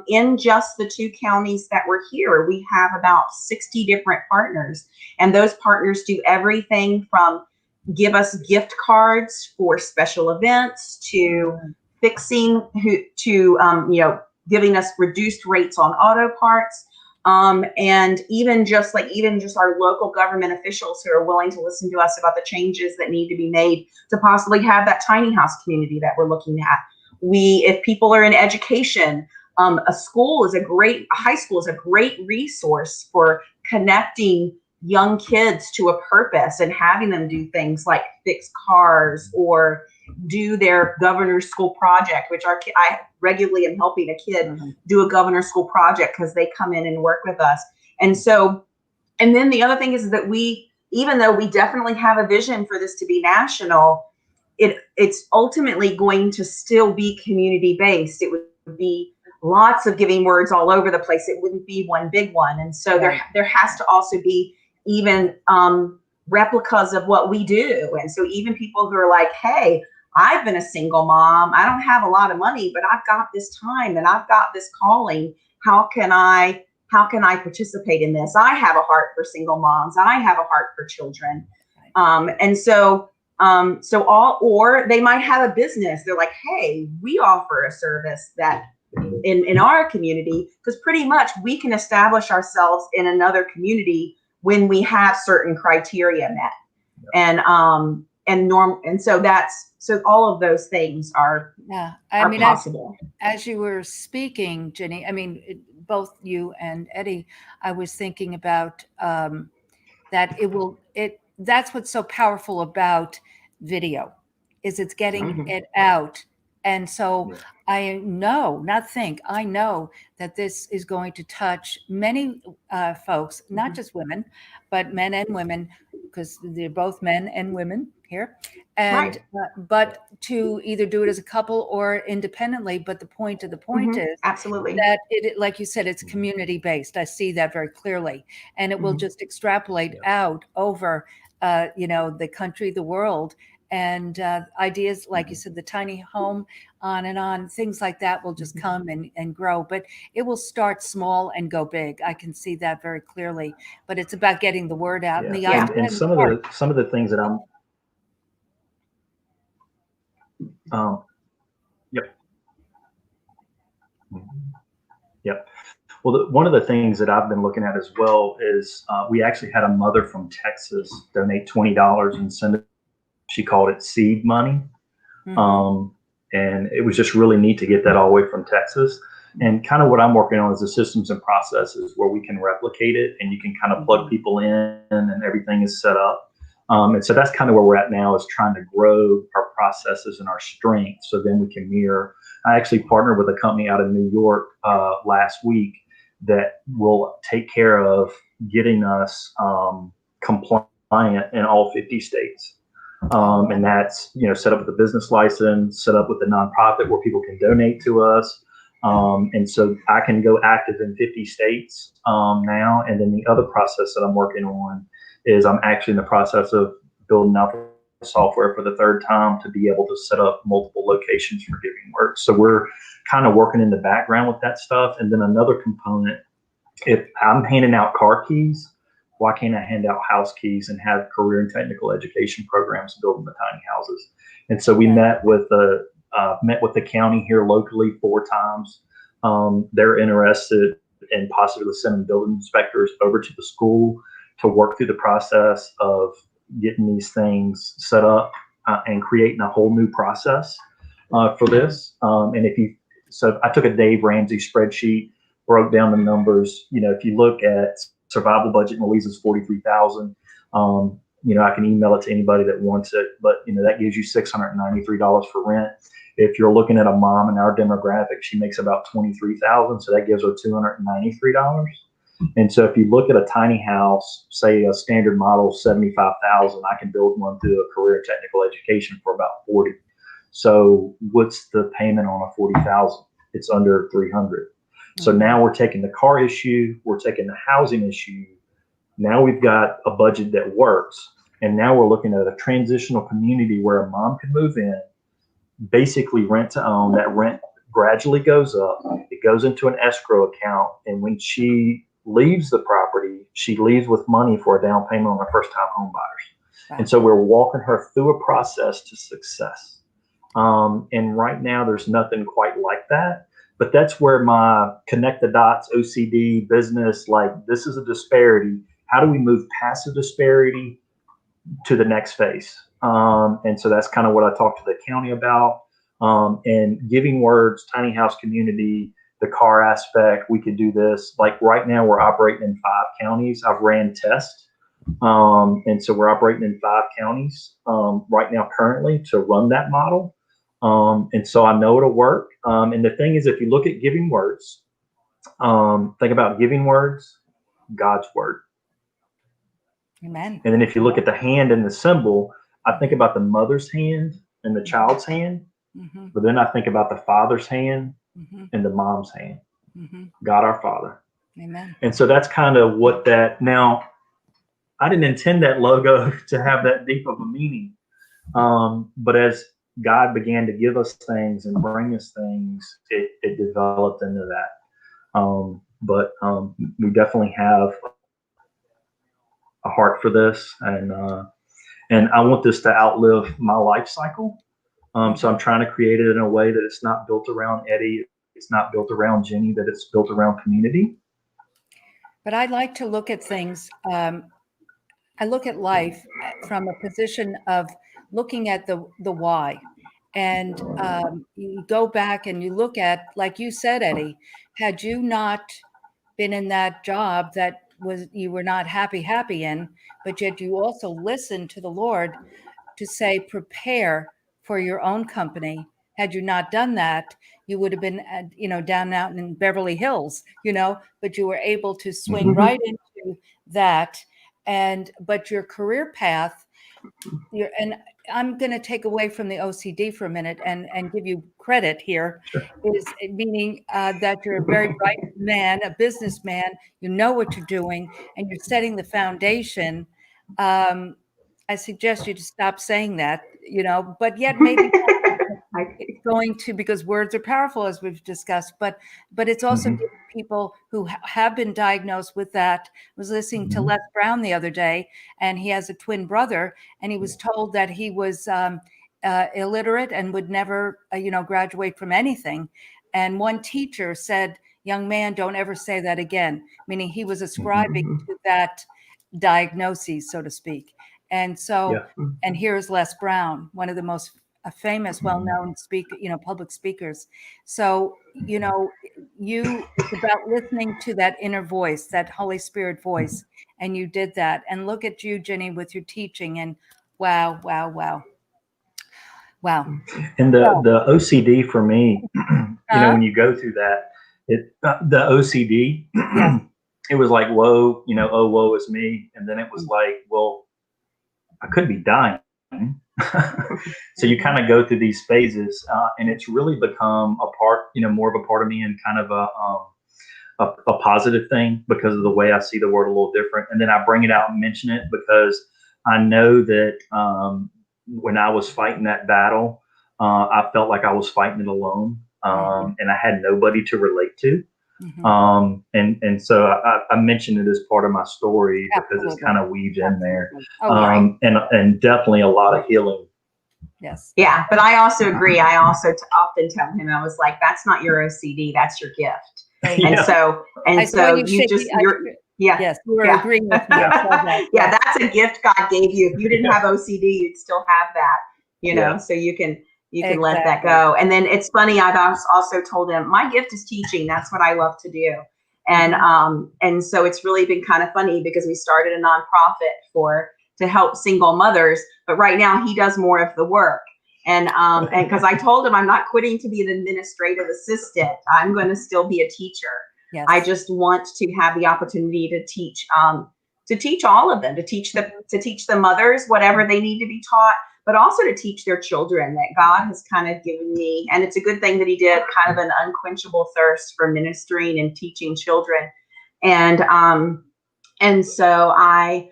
in just the 2 counties that we're here, we have about 60 different partners, and those partners do everything from give us gift cards for special events to fixing, giving us reduced rates on auto parts, and even just our local government officials who are willing to listen to us about the changes that need to be made to possibly have that tiny house community that we're looking at. If people are in education, a high school is a great resource for connecting young kids to a purpose and having them do things like fix cars or do their governor's school project, which I regularly am helping a kid do a governor's school project because they come in and work with us. And then the other thing is that even though we definitely have a vision for this to be national, it's ultimately going to still be community based. It would be lots of giving words all over the place. It wouldn't be one big one. And so Right. there has to also be even replicas of what we do. And so even people who are like, hey, I've been a single mom. I don't have a lot of money, but I've got this time and I've got this calling. How can I participate in this? I have a heart for single moms. I have a heart for children. Or they might have a business. They're like, hey, we offer a service that in our community, because pretty much we can establish ourselves in another community when we have certain criteria met. And so all of those things are possible. As you were speaking, Ginny, both you and Eddie, I was thinking about that that's what's so powerful about video, is it's getting it out. And so I know that this is going to touch many folks, not just women, but men and women, because they're both men and women here. And but to either do it as a couple or independently. But the point is absolutely that it, like you said, it's community based. I see that very clearly, and it will just extrapolate out over the country, the world, and ideas like you said, the tiny home, on and on, things like that will just come and grow. But it will start small and go big. I can see that very clearly. But it's about getting the word out and the idea. And some of the things that I'm Well, one of the things that I've been looking at as well is we actually had a mother from Texas donate $20 and send it. She called it seed money. And it was just really neat to get that all the way from Texas. And kind of what I'm working on is the systems and processes where we can replicate it and you can kind of plug people in and everything is set up. And so that's kind of where we're at now, is trying to grow our processes and our strengths so then we can mirror. I actually partnered with a company out of New York last week that will take care of getting us compliant in all 50 states. And that's, set up with the business license, set up with the nonprofit where people can donate to us. And so I can go active in 50 states now. And then the other process that I'm working on is I'm actually in the process of building out the software for the third time to be able to set up multiple locations for Giving Works. So we're kind of working in the background with that stuff. And then another component, if I'm handing out car keys, why can't I hand out house keys and have career and technical education programs building the tiny houses? And so we met with the county here locally 4 times. They're interested in possibly sending building inspectors over to the school to work through the process of getting these things set up and creating a whole new process for this. So I took a Dave Ramsey spreadsheet, broke down the numbers. If you look at survival budget in Louise is $43,000. I can email it to anybody that wants it, but that gives you $693 for rent. If you're looking at a mom in our demographic, she makes about $23,000, so that gives her $293. And so if you look at a tiny house, say a standard model, $75,000, I can build one through a career and technical education for about $40,000. So what's the payment on a $40,000? It's under $300. So now we're taking the car issue, we're taking the housing issue. Now we've got a budget that works. And now we're looking at a transitional community where a mom can move in, basically rent to own. That rent gradually goes up. It goes into an escrow account. And when she leaves the property, she leaves with money for a down payment on her first time home buyers. Wow. And so we're walking her through a process to success. And right now there's nothing quite like that. But that's where my connect the dots, OCD, business, like this is a disparity. How do we move past the disparity to the next phase? And so that's kind of what I talked to the county about. And Giving Words, tiny house community, the car aspect, we could do this. Like right now we're operating in 5 counties. I've ran tests. And so we're operating in 5 counties right now currently to run that model. And so I know it'll work. And the thing is, if you look at Giving Words, think about Giving Words, God's word. Amen. And then if you look at the hand and the symbol, I think about the mother's hand and the child's hand, but then I think about the father's hand Mm-hmm. into mom's hand, Mm-hmm. God our Father. Amen. And so that's kind of what that, now I didn't intend that logo to have that deep of a meaning. But as God began to give us things and bring us things, it developed into that. But we definitely have a heart for this, and I want this to outlive my life cycle. So I'm trying to create it in a way that it's not built around Eddie, it's not built around Ginny, that it's built around community. But I like to look at things. I look at life from a position of looking at the why. And you go back and you look at, like you said, Eddie, had you not been in that job that you were not happy in, but yet you also listened to the Lord to say, prepare for your own company. Had you not done that, you would have been, down out in Beverly Hills, but you were able to swing right into that. But your career path, and I'm going to take away from the OCD for a minute and give you credit here, Sure. is meaning that you're a very bright man, a businessman, you know what you're doing, and you're setting the foundation. I suggest you to stop saying that, but yet maybe it's going to, because words are powerful, as we've discussed, but it's also giving people who have been diagnosed with that. I was listening to Les Brown the other day, and he has a twin brother, and he was told that he was illiterate and would never, graduate from anything. And one teacher said, "Young man, don't ever say that again," meaning he was ascribing to that diagnosis, so to speak. And so, and here's Les Brown, one of the most famous, well-known public speakers. So, it's about listening to that inner voice, that Holy Spirit voice, and you did that. And look at you, Ginny, with your teaching, and wow. And the OCD for me, when you go through that, the OCD, it was like, whoa, oh, woe is me. And then it was like, well, I could be dying. So you kind of go through these phases, and it's really become a part, more of a part of me, and kind of a positive thing, because of the way I see the world a little different. And then I bring it out and mention it because I know that when I was fighting that battle, I felt like I was fighting it alone, and I had nobody to relate to. And so I mentioned it as part of my story because it's kind of weaved in there. And definitely a lot of healing. Yes. Yeah, but I also agree. I also often tell him, I was like, that's not your OCD, that's your gift. And so yes, you were agreeing with me. Yeah, that's a gift God gave you. If you didn't have OCD, you'd still have that, so you can let that go. And then it's funny, I've also told him, my gift is teaching. That's what I love to do. And so it's really been kind of funny, because we started a nonprofit to help single mothers, but right now he does more of the work. And because I told him I'm not quitting to be an administrative assistant, I'm going to still be a teacher. Yes. I just want to have the opportunity to teach all of them, to teach the mothers whatever they need to be taught, but also to teach their children that God has kind of given me. And it's a good thing that he did, kind of an unquenchable thirst for ministering and teaching children. And so I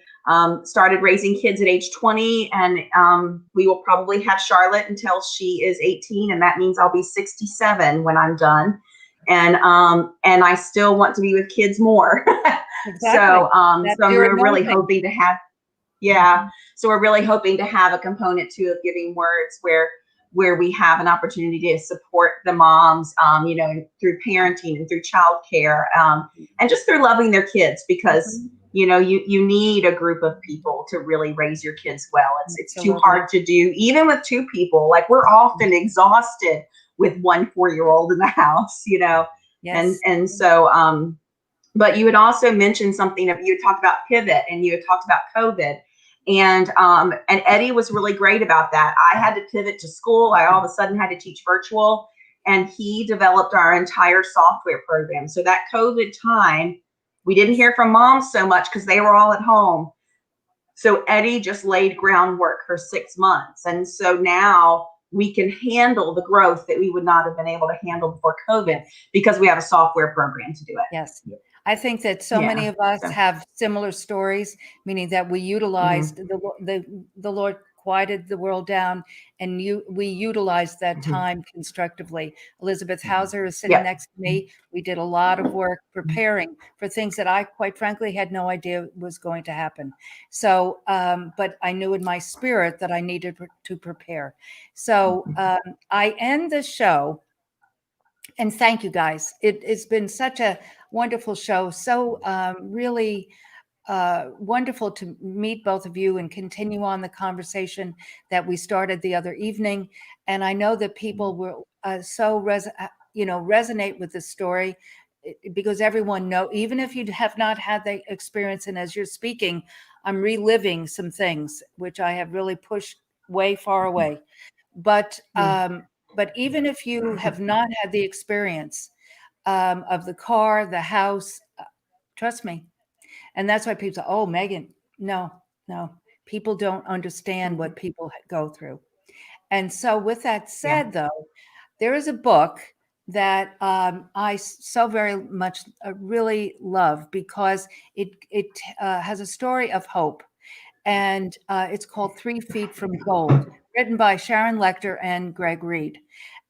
started raising kids at age 20, and we will probably have Charlotte until she is 18, and that means I'll be 67 when I'm done. And I still want to be with kids more. Exactly. So we're really hoping to have, so we're really hoping to have a component too of Giving Words where we have an opportunity to support the moms, through parenting and through childcare, and just through loving their kids, because you need a group of people to really raise your kids well. It's too hard to do, even with two people. Like, we're often exhausted with 1 4-year-old in the house, Yes. And so, but you had also mentioned something you had talked about pivot, and you had talked about COVID. And Eddie was really great about that. I had to pivot to school. I all of a sudden had to teach virtual, and he developed our entire software program. So that COVID time, we didn't hear from moms so much because they were all at home. So Eddie just laid groundwork for 6 months. And so now we can handle the growth that we would not have been able to handle before COVID because we have a software program to do it. Yes. I think that so many of us have similar stories, meaning that we utilized the Lord quieted the world down, and we utilized that time constructively. Elizabeth Hauser is sitting next to me. We did a lot of work preparing for things that I, quite frankly, had no idea was going to happen. So, but I knew in my spirit that I needed to prepare. So I end the show. And thank you, guys. It's been such a wonderful show. So really wonderful to meet both of you and continue on the conversation that we started the other evening. And I know that people will resonate with the story because everyone know, even if you have not had the experience, and as you're speaking, I'm reliving some things which I have really pushed way far away. But even if you have not had the experience of the car, the house, trust me. And that's why people say, oh, Megan, no. People don't understand what people go through. And so with that said, though, there is a book that I so very much really love because it has a story of hope. And it's called 3 Feet from Gold, written by Sharon Lechter and Greg Reed.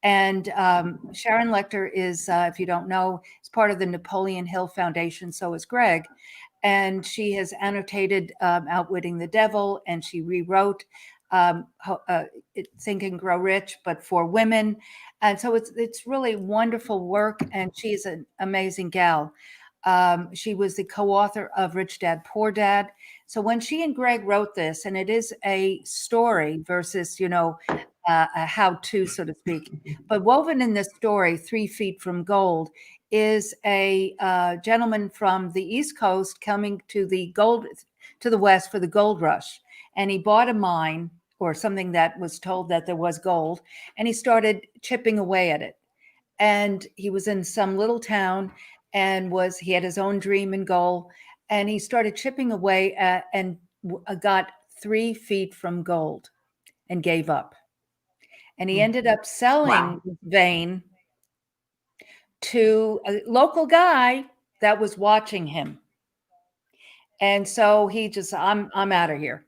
And Sharon Lechter is, if you don't know, is part of the Napoleon Hill Foundation. So is Greg. And she has annotated Outwitting the Devil, and she rewrote Think and Grow Rich, but for women. And so it's really wonderful work, and she's an amazing gal. She was the co-author of Rich Dad, Poor Dad. So when she and Greg wrote this, and it is a story versus, a how-to, so to speak, but woven in this story, 3 Feet from Gold, is a gentleman from the East Coast coming to the West for the gold rush. And he bought a mine or something that was told that there was gold, and he started chipping away at it. And he was in some little town and he had his own dream and goal. And he started chipping away and got 3 feet from gold and gave up. And he ended up selling his vein to a local guy that was watching him. And so he just, I'm out of here.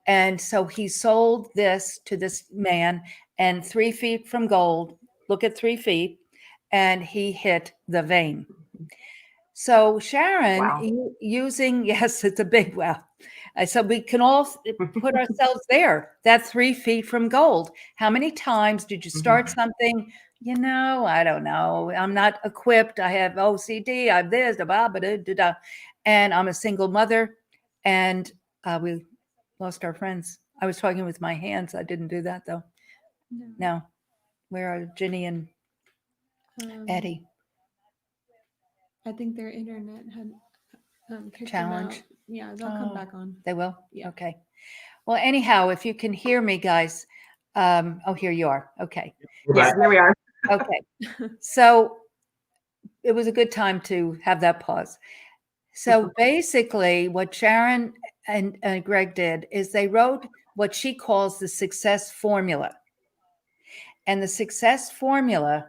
And so he sold this to this man, and 3 feet from gold, look at 3 feet, and he hit the vein. So Sharon, using, yes, it's a big wow. So we can all put ourselves there, that 3 feet from gold. How many times did you start something? I don't know. I'm not equipped. I have OCD. I have this, and I'm a single mother. And we lost our friends. I was talking with my hands. I didn't do that, though. No. Where are Ginny and Eddie? I think their internet had kicked challenge. them out. Yeah, they'll come back on. They will? Yeah. Okay. Well, anyhow, if you can hear me, guys. Here you are. Okay. Yeah, here we are. Okay. So it was a good time to have that pause. So basically what Sharon and Greg did is they wrote what she calls the success formula. And the success formula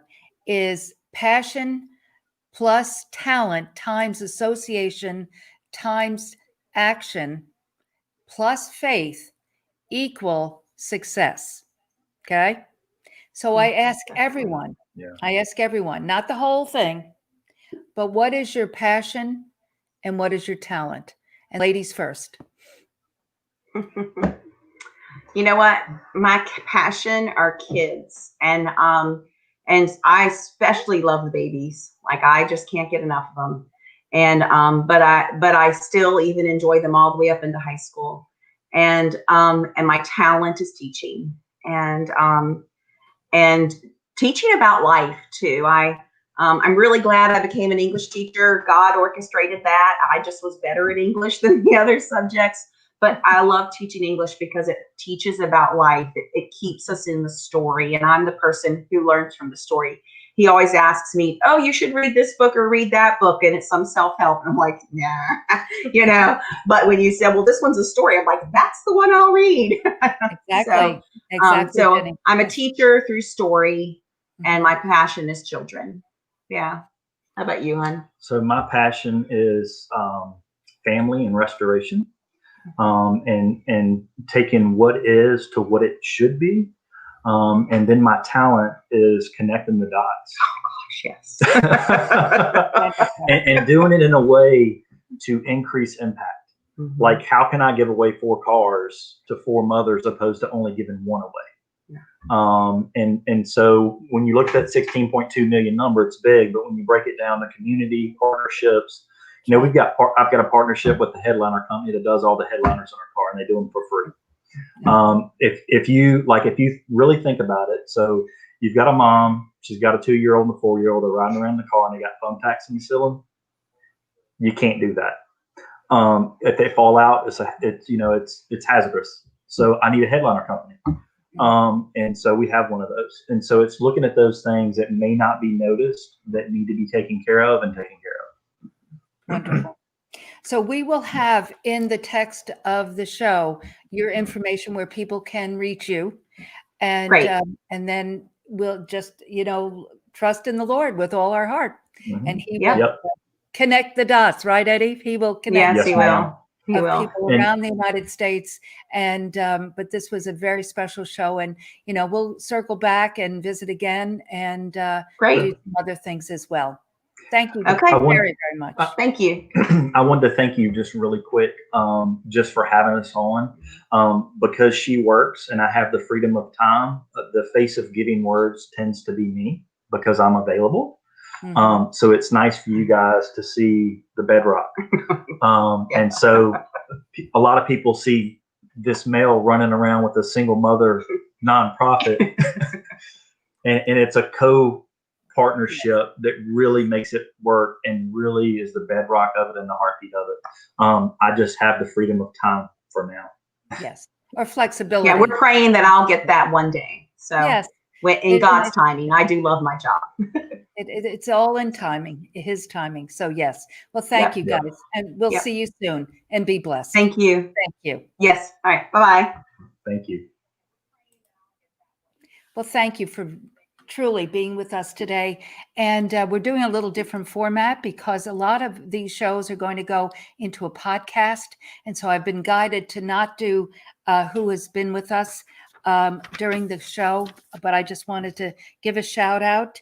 is passion plus talent times association times action plus faith equal success. Okay. So I ask everyone, not the whole thing, but what is your passion and what is your talent? And ladies first. You know what? My passion are kids, and I especially love the babies. Like, I just can't get enough of them. And but I still even enjoy them all the way up into high school. And my talent is teaching, and teaching about life too. I'm really glad I became an English teacher. God orchestrated that. I just was better at English than the other subjects. But I love teaching English because it teaches about life. It keeps us in the story. And I'm the person who learns from the story. He always asks me, oh, you should read this book or read that book. And it's some self-help. And I'm like, nah, But when you said, well, this one's a story, I'm like, that's the one I'll read. Exactly. Exactly, So Jenny. I'm a teacher through story, and my passion is children. Yeah. How about you, hon? So my passion is family and restoration, and taking what is to what it should be, and then my talent is connecting the dots. Yes. and doing it in a way to increase impact. Mhm. Like, how can I give away 4 cars to 4 mothers opposed to only giving 1 away? And so when you look at that 16.2 million number, it's big, but when you break it down to community partnerships, I've got a partnership with the headliner company that does all the headliners on our car, and they do them for free. If you really think about it, so you've got a mom, she's got a 2-year-old and a 4-year-old, they're riding around the car and they got thumbtacks in the ceiling. You can't do that. If they fall out, it's hazardous. So I need a headliner company. And so we have one of those. And so it's looking at those things that may not be noticed that need to be taken care of and taken care of. Wonderful. So we will have in the text of the show your information where people can reach you, and Great. and then we'll just trust in the Lord with all our heart, and He Yep. will connect the dots, right, Eddie? He will connect. Yes, he will. He of will. people around the United States, and but this was a very special show, and we'll circle back and visit again, and Great. do some other things as well. Thank you Okay. very, very much. Thank you. I wanted to thank you just really quick, just for having us on, because she works and I have the freedom of time. The face of giving words tends to be me because I'm available. So it's nice for you guys to see the bedrock. And so a lot of people see this male running around with a single mother nonprofit, and it's a co-partnership that really makes it work and really is the bedrock of it and the heartbeat of it. I just have the freedom of time for now. Yes, or flexibility. Yeah, we're praying that I'll get that one day. So yes, in God's timing. I do love my job. It's all in timing, His timing. So yes. Well, thank you guys, and we'll see you soon. And be blessed. Thank you. Thank you. Yes. All right. Bye-bye. Thank you. Well, thank you for truly being with us today. And we're doing a little different format because a lot of these shows are going to go into a podcast. And so I've been guided to not do who has been with us during the show, but I just wanted to give a shout out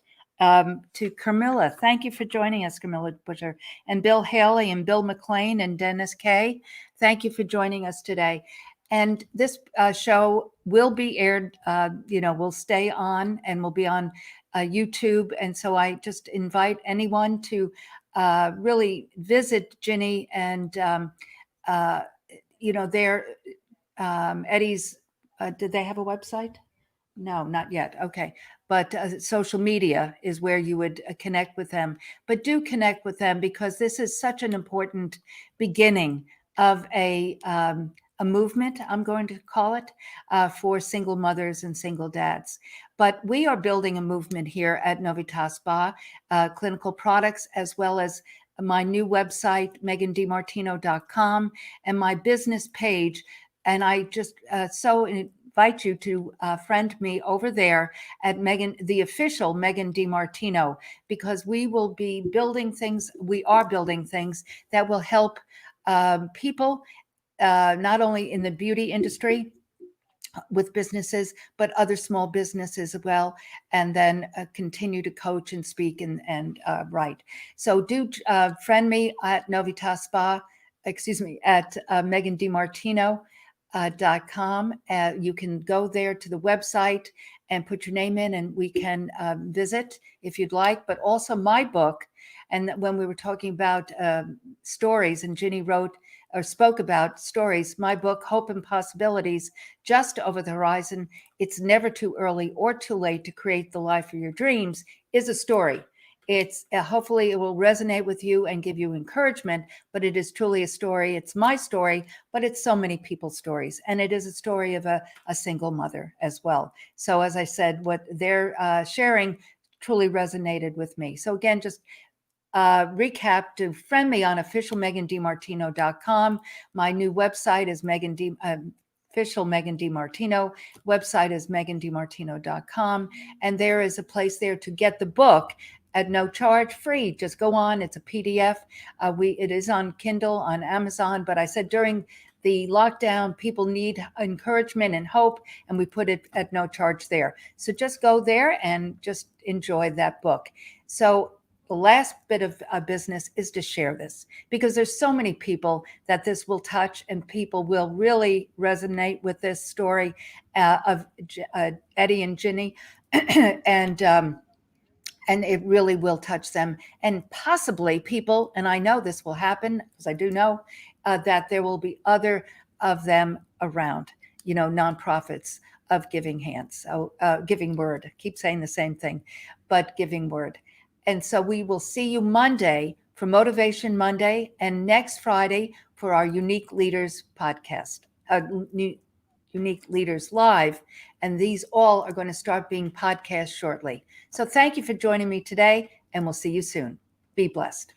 to Camilla. Thank you for joining us, Camilla Butcher, and Bill Haley and Bill McLean and Dennis Kay. Thank you for joining us today. And this show will be aired, we'll stay on and we'll be on YouTube. And so I just invite anyone to really visit Ginny and, Eddie's, did they have a website? No, not yet. Okay. But social media is where you would connect with them. But do connect with them because this is such an important beginning of a movement, I'm going to call it, for single mothers and single dads. But we are building a movement here at Novitas Spa, clinical products, as well as my new website, megandmartino.com, and my business page. And I just invite you to friend me over there at the official Megan DiMartino, because we will be building things. We are building things that will help people, not only in the beauty industry with businesses, but other small businesses as well, and then continue to coach and speak and write. So do friend me at Novitas Spa, at megandmartino.com. You can go there to the website and put your name in, and we can visit if you'd like. But also my book, and when we were talking about stories, and Ginny wrote or spoke about stories, my book, Hope and Possibilities, Just Over the Horizon, It's Never Too Early or Too Late to Create the Life of Your Dreams, is a story. It's hopefully it will resonate with you and give you encouragement, but it is truly a story. It's my story, but it's so many people's stories. And it is a story of a single mother as well. So as I said, what they're sharing truly resonated with me. So again, just recap, to friend me on official megandmartino.com. My new website is official Megan DiMartino. Website is megandimartino.com. And there is a place there to get the book at no charge, free. Just go on. It's a PDF. It is on Kindle, on Amazon. But I said during the lockdown, people need encouragement and hope, and we put it at no charge there. So just go there and just enjoy that book. So the last bit of business is to share this, because there's so many people that this will touch, and people will really resonate with this story of Eddie and Ginny, and it really will touch them, and possibly people, and I know this will happen because I do know that there will be other of them around, nonprofits of Giving Hands, Giving Word. Keep saying the same thing, but Giving Word. And so we will see you Monday for Motivation Monday, and next Friday for our Unique Leaders podcast, Unique Leaders Live. And these all are going to start being podcasts shortly. So thank you for joining me today, and we'll see you soon. Be blessed.